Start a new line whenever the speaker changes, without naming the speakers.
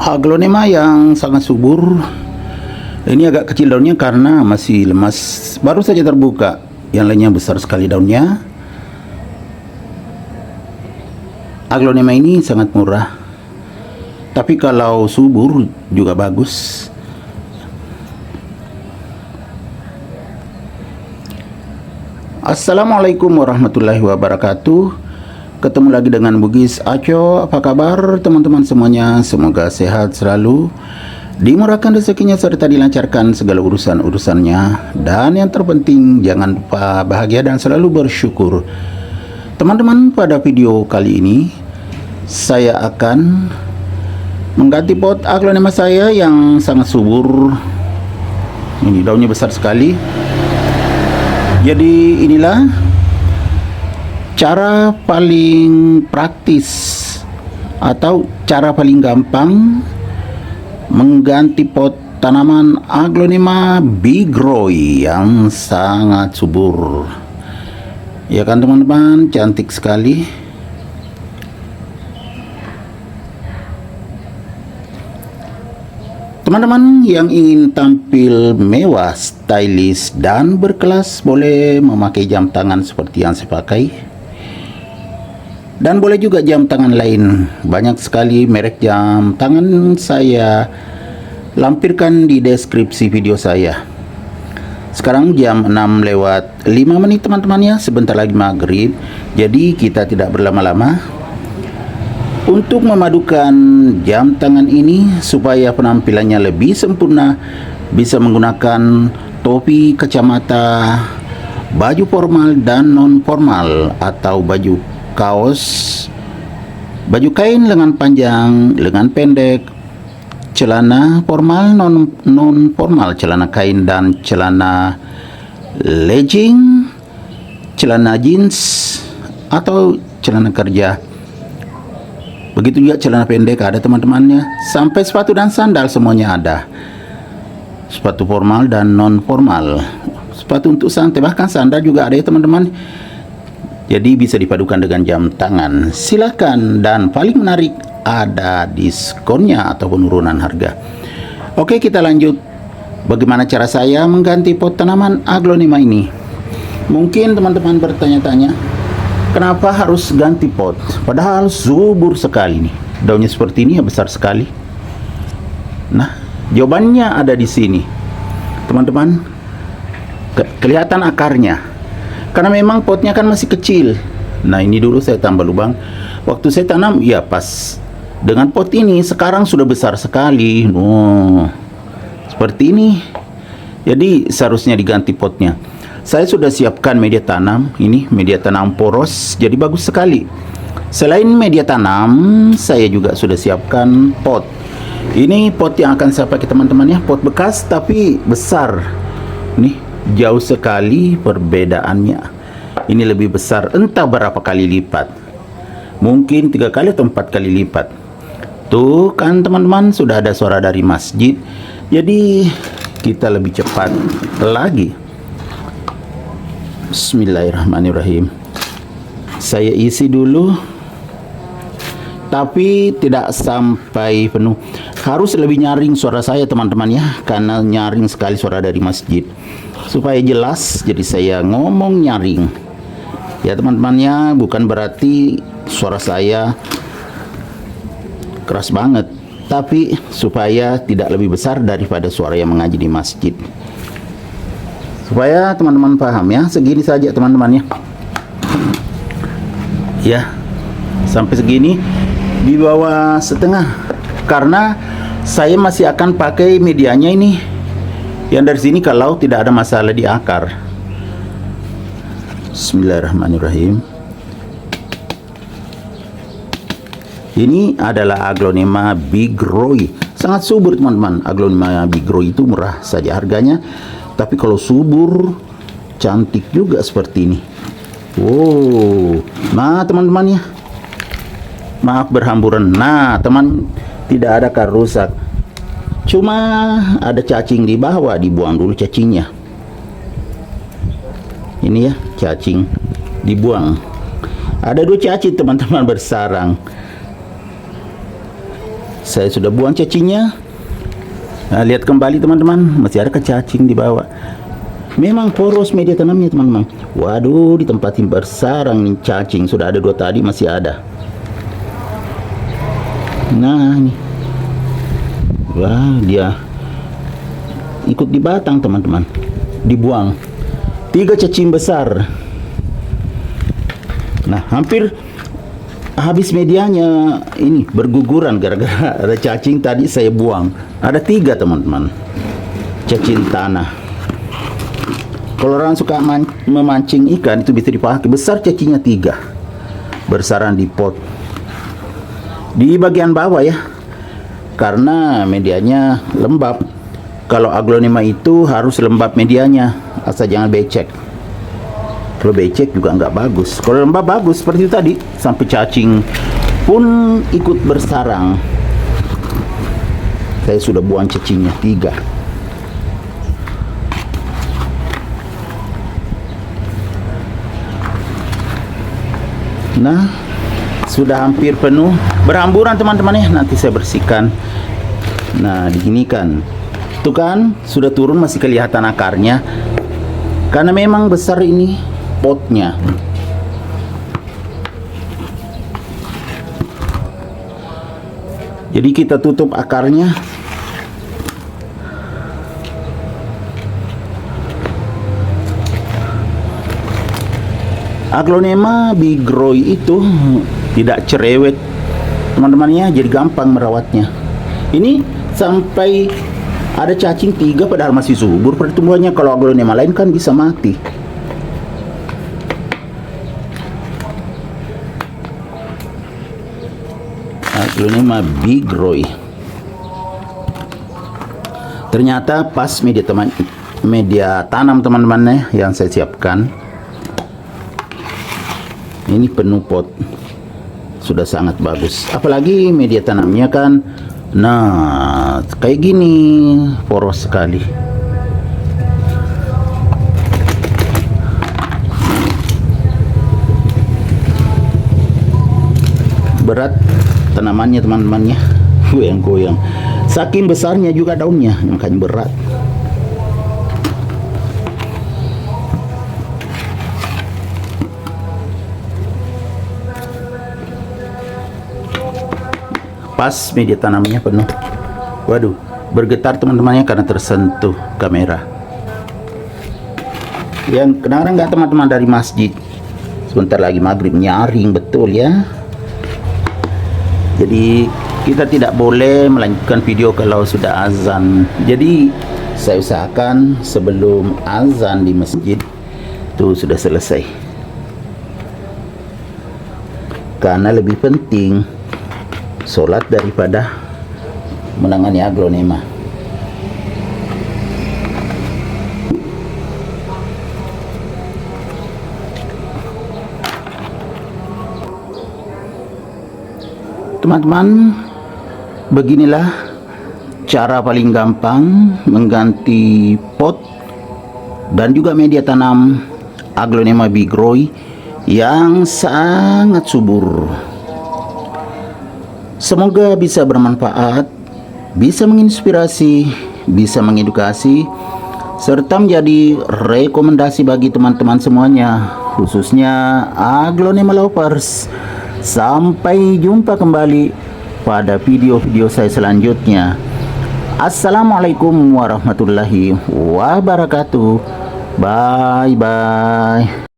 Aglonema yang sangat subur. Ini agak kecil daunnya karena masih lemas, baru saja terbuka. Yang lainnya besar sekali daunnya. Aglonema ini sangat murah, tapi kalau subur juga bagus. Assalamualaikum warahmatullahi wabarakatuh. Ketemu lagi dengan Bugis Aco. Apa kabar teman-teman semuanya? Semoga sehat selalu, dimurahkan rezekinya serta dilancarkan segala urusan-urusannya. Dan yang terpenting jangan lupa bahagia dan selalu bersyukur. Teman-teman, pada video kali ini saya akan mengganti pot aglonema saya yang sangat subur. Ini daunnya besar sekali. Jadi inilah cara paling praktis atau cara paling gampang mengganti pot tanaman aglonema bigroy yang sangat subur. Ya kan teman-teman, cantik sekali. Teman-teman yang ingin tampil mewah, stylish dan berkelas boleh memakai jam tangan seperti yang saya pakai. Dan boleh juga jam tangan lain. Banyak sekali merek jam tangan saya lampirkan di deskripsi video saya. Sekarang jam 6:05 teman-teman ya, sebentar lagi maghrib. Jadi kita tidak berlama-lama untuk memadukan jam tangan ini supaya penampilannya lebih sempurna. Bisa menggunakan topi, kacamata, baju formal dan non formal, atau baju kaos, baju kain lengan panjang, lengan pendek, celana formal, non formal, celana kain dan celana legging, celana jeans atau celana kerja. Begitu juga celana pendek ada teman-temannya, sampai sepatu dan sandal semuanya ada. Sepatu formal dan non formal, sepatu untuk santai, bahkan sandal juga ada ya teman-teman. Jadi bisa dipadukan dengan jam tangan. Silakan, dan paling menarik ada diskonnya atau penurunan harga. Oke, kita lanjut. Bagaimana cara saya mengganti pot tanaman aglonema ini? Mungkin teman-teman bertanya-tanya, kenapa harus ganti pot? Padahal subur sekali nih. Daunnya seperti ini ya, besar sekali. Nah, jawabannya ada di sini. Teman-teman, kelihatan akarnya. Karena memang potnya kan masih kecil. Nah, ini dulu saya tambah lubang. Waktu saya tanam, ya pas dengan pot ini, sekarang sudah besar sekali. Seperti ini. Jadi seharusnya diganti potnya. Saya sudah siapkan media tanam. Ini media tanam poros, jadi bagus sekali. Selain media tanam, saya juga sudah siapkan pot. Ini pot yang akan saya pakai teman-teman ya, pot bekas tapi besar. Nih, jauh sekali perbedaannya. Ini lebih besar, entah berapa kali lipat. Mungkin 3 kali atau 4 kali lipat. Tuh kan teman-teman, sudah ada suara dari masjid. Jadi kita lebih cepat lagi. Bismillahirrahmanirrahim. Saya isi dulu, tapi tidak sampai penuh. Harus lebih nyaring suara saya teman-teman ya, karena nyaring sekali suara dari masjid. Supaya jelas, jadi saya ngomong nyaring ya teman-temannya, bukan berarti suara saya keras banget, tapi supaya tidak lebih besar daripada suara yang mengaji di masjid. Supaya teman-teman paham ya, segini saja teman-teman ya, sampai segini, di bawah setengah, karena saya masih akan pakai medianya ini yang dari sini kalau tidak ada masalah di akar. Bismillahirrahmanirrahim. Ini adalah aglonema bigroy, sangat subur teman-teman. Aglonema bigroy itu murah saja harganya, tapi kalau subur cantik juga seperti ini. Wow. Nah teman-teman ya, maaf berhamburan. Nah teman, tidak ada akar rusak, cuma ada cacing di bawah, dibuang dulu cacingnya. Ini ya, cacing dibuang. Ada 2 cacing teman-teman bersarang. Saya sudah buang cacingnya. Nah, lihat kembali teman-teman, masih ada cacing di bawah. Memang poros media tanamnya teman-teman. Waduh, di tempat yang bersarang nih cacing. Sudah ada 2 tadi, masih ada. Nah ini, wah dia ikut di batang teman-teman. Dibuang 3 cacing besar. Nah hampir habis medianya, ini berguguran gara-gara ada cacing tadi saya buang. Ada 3 teman-teman, cacing tanah. Kalau orang suka memancing ikan itu bisa dipakai. Besar cacingnya 3, bersaran di pot di bagian bawah ya, karena medianya lembab. Kalau aglonema itu harus lembab medianya, asal jangan becek. Kalau becek juga nggak bagus. Kalau lembab bagus seperti itu tadi, sampai cacing pun ikut bersarang. Saya sudah buang cacingnya 3. Nah sudah hampir penuh, berhamburan teman-teman ya. Nanti saya bersihkan. Nah begini kan, tuh kan sudah turun, masih kelihatan akarnya karena memang besar ini potnya. Jadi kita tutup akarnya. Aglonema bigroy itu tidak cerewet teman-temannya, jadi gampang merawatnya. Ini sampai ada cacing 3 padahal masih subur pertumbuhannya. Kalau aglonema lain kan bisa mati. Aglonema bigroy. Ternyata pas media tanam teman-temannya yang saya siapkan. Ini penuh pot, sudah sangat bagus. Apalagi media tanamnya kan, nah kayak gini, poros sekali. Berat tanamannya teman-temannya, goyang-goyang. Saking besarnya juga daunnya, makanya berat. Pas media tanamnya penuh. Waduh, bergetar teman-temannya karena tersentuh kamera. Yang kedengaran nggak teman-teman dari masjid? Sebentar lagi maghrib, nyaring betul ya. Jadi kita tidak boleh melanjutkan video kalau sudah azan. Jadi saya usahakan sebelum azan di masjid itu sudah selesai, karena lebih penting sholat daripada menangani aglonema. Teman-teman, beginilah cara paling gampang mengganti pot dan juga media tanam aglonema bigroy yang sangat subur. Semoga bisa bermanfaat, bisa menginspirasi, bisa mengedukasi, serta menjadi rekomendasi bagi teman-teman semuanya, khususnya aglonema lovers. Sampai jumpa kembali pada video-video saya selanjutnya. Assalamualaikum warahmatullahi wabarakatuh. Bye-bye.